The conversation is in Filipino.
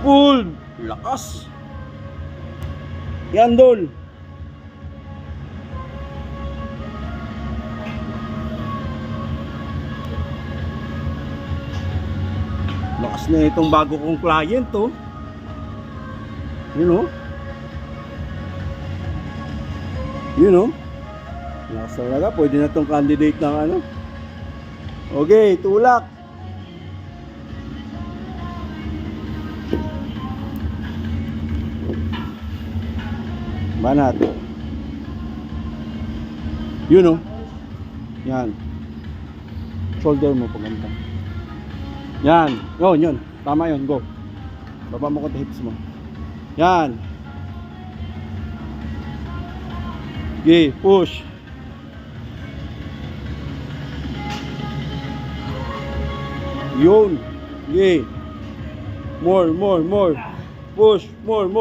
Pull. Lakas. Yan, Dol. Lakas na itong bago kong client, oh. You know? You know? Lakas talaga. Pwede na itong candidate ng ano. Okay, tulak. Banat. You know? Yan. Shoulder mo paganda. Yan. Yun. Tama yun. Go. Baba mo ko sa hips mo. Yan. Okay, push. Yun. Okay. More. Push. More.